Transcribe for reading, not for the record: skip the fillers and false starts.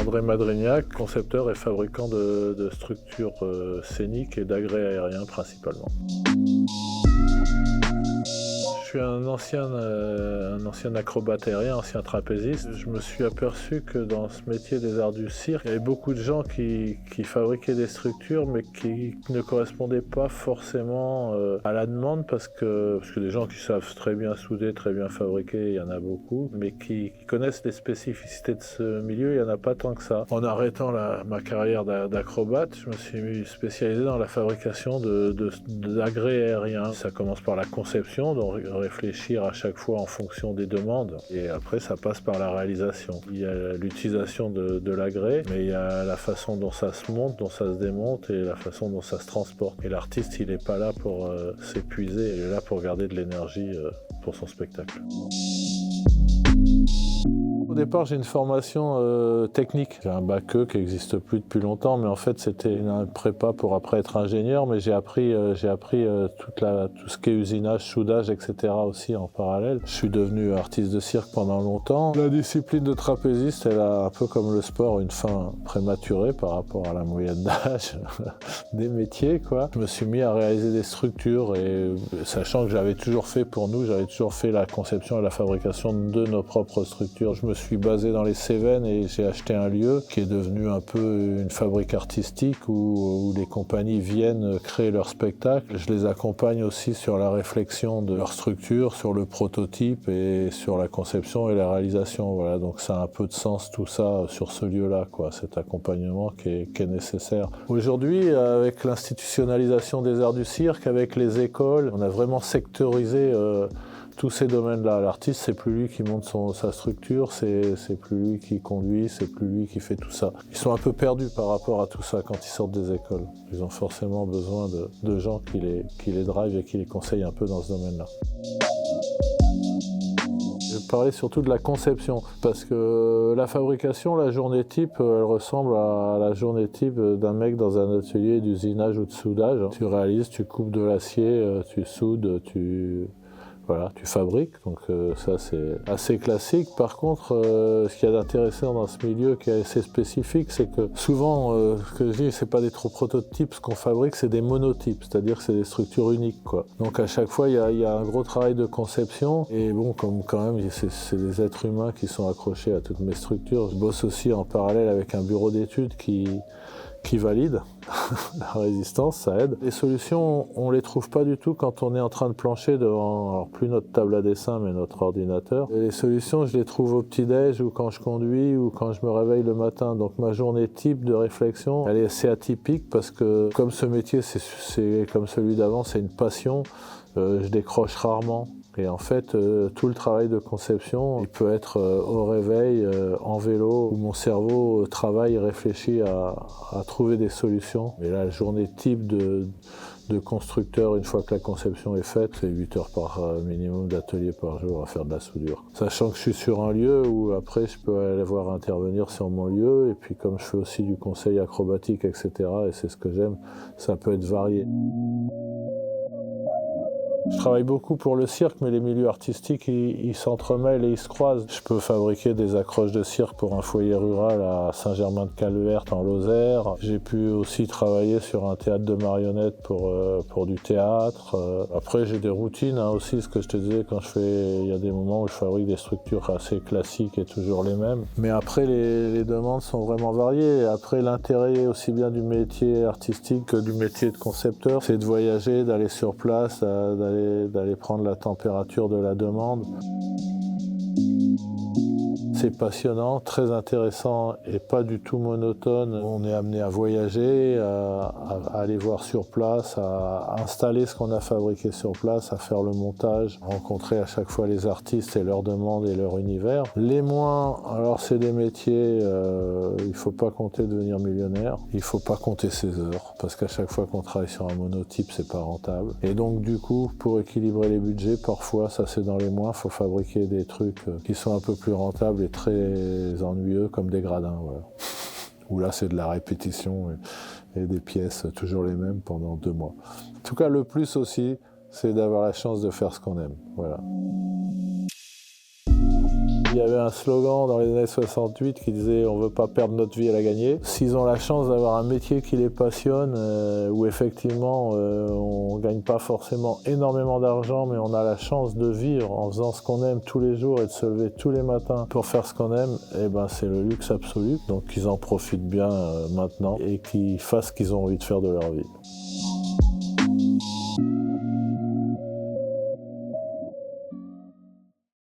André Madrignac, concepteur et fabricant de structures scéniques et d'agrès aériens principalement. Je suis un ancien acrobate aérien, ancien trapéziste. Je me suis aperçu que dans ce métier des arts du cirque, il y avait beaucoup de gens qui fabriquaient des structures mais qui ne correspondaient pas forcément à la demande parce que des gens qui savent très bien souder, très bien fabriquer, il y en a beaucoup, mais qui connaissent les spécificités de ce milieu, il n'y en a pas tant que ça. En arrêtant ma carrière d'acrobate, je me suis spécialisé dans la fabrication d'agrès aériens. Ça commence par la conception, donc réfléchir à chaque fois en fonction des demandes, et après ça passe par la réalisation. Il y a l'utilisation de l'agrès, mais il y a la façon dont ça se monte, dont ça se démonte et la façon dont ça se transporte. Et l'artiste, il n'est pas là pour s'épuiser, il est là pour garder de l'énergie pour son spectacle. Au départ, j'ai une formation technique. J'ai un bac E qui n'existe plus depuis longtemps, mais en fait, c'était une prépa pour après être ingénieur, mais j'ai appris tout ce qui est usinage, soudage, etc. aussi en parallèle. Je suis devenu artiste de cirque pendant longtemps. La discipline de trapéziste, elle a un peu comme le sport une fin prématurée par rapport à la moyenne d'âge des métiers, quoi. Je me suis mis à réaliser des structures et sachant que j'avais toujours fait la conception et la fabrication de nos propres structures. Je me suis basé dans les Cévennes et j'ai acheté un lieu qui est devenu un peu une fabrique artistique où les compagnies viennent créer leurs spectacles. Je les accompagne aussi sur la réflexion de leur structure, sur le prototype et sur la conception et la réalisation. Voilà, donc ça a un peu de sens tout ça sur ce lieu-là, quoi, cet accompagnement qui est nécessaire. Aujourd'hui, avec l'institutionnalisation des arts du cirque, avec les écoles, on a vraiment sectorisé tous ces domaines-là. L'artiste, c'est plus lui qui monte sa structure, c'est plus lui qui conduit, c'est plus lui qui fait tout ça. Ils sont un peu perdus par rapport à tout ça quand ils sortent des écoles. Ils ont forcément besoin de gens qui les drivent et qui les conseillent un peu dans ce domaine-là. Je parlais surtout de la conception, parce que la fabrication, la journée type, elle ressemble à la journée type d'un mec dans un atelier d'usinage ou de soudage. Tu réalises, tu coupes de l'acier, tu soudes, tu fabriques, donc ça c'est assez classique. Par contre, ce qu'il y a d'intéressant dans ce milieu qui est assez spécifique, c'est que souvent, ce que je dis, c'est pas des trop prototypes, ce qu'on fabrique, c'est des monotypes, c'est-à-dire que c'est des structures uniques, quoi. Donc à chaque fois, il y a un gros travail de conception, et bon, comme quand même, c'est des êtres humains qui sont accrochés à toutes mes structures. Je bosse aussi en parallèle avec un bureau d'études qui valide la résistance, ça aide. Les solutions, on les trouve pas du tout quand on est en train de plancher devant, alors plus notre table à dessin, mais notre ordinateur. Et les solutions, je les trouve au petit-déj ou quand je conduis ou quand je me réveille le matin. Donc ma journée type de réflexion, elle est assez atypique parce que comme ce métier, c'est comme celui d'avant, c'est une passion, je décroche rarement. Et en fait, tout le travail de conception, il peut être au réveil, en vélo, où mon cerveau travaille et réfléchit à trouver des solutions. Et là, la journée type de constructeur, une fois que la conception est faite, c'est 8 heures par minimum d'atelier par jour à faire de la soudure. Sachant que je suis sur un lieu où après je peux aller voir intervenir sur mon lieu, et puis comme je fais aussi du conseil acrobatique, etc., et c'est ce que j'aime, ça peut être varié. Je travaille beaucoup pour le cirque, mais les milieux artistiques, ils s'entremêlent et ils se croisent. Je peux fabriquer des accroches de cirque pour un foyer rural à Saint-Germain-de-Calverte en Lozère. J'ai pu aussi travailler sur un théâtre de marionnettes pour du théâtre. Après, j'ai des routines aussi, ce que je te disais, il y a des moments où je fabrique des structures assez classiques et toujours les mêmes. Mais après, les demandes sont vraiment variées. Après, l'intérêt aussi bien du métier artistique que du métier de concepteur, c'est de voyager, d'aller sur place, d'aller prendre la température de la demande. C'est passionnant, très intéressant et pas du tout monotone. On est amené à voyager, à aller voir sur place, à installer ce qu'on a fabriqué sur place, à faire le montage, rencontrer à chaque fois les artistes et leurs demandes et leur univers. Les moins, alors c'est des métiers, il ne faut pas compter devenir millionnaire, il ne faut pas compter ses heures, parce qu'à chaque fois qu'on travaille sur un monotype, c'est pas rentable. Et donc du coup, pour équilibrer les budgets, parfois, ça c'est dans les moins, il faut fabriquer des trucs qui sont un peu plus rentables et très ennuyeux comme des gradins, voilà. Où là c'est de la répétition et des pièces toujours les mêmes pendant 2 mois. En tout cas, le plus aussi, c'est d'avoir la chance de faire ce qu'on aime, voilà. Il y avait un slogan dans les années 68 qui disait « on veut pas perdre notre vie à la gagner ». S'ils ont la chance d'avoir un métier qui les passionne, où effectivement on gagne pas forcément énormément d'argent, mais on a la chance de vivre en faisant ce qu'on aime tous les jours et de se lever tous les matins pour faire ce qu'on aime, et ben c'est le luxe absolu. Donc qu'ils en profitent bien maintenant et qu'ils fassent ce qu'ils ont envie de faire de leur vie.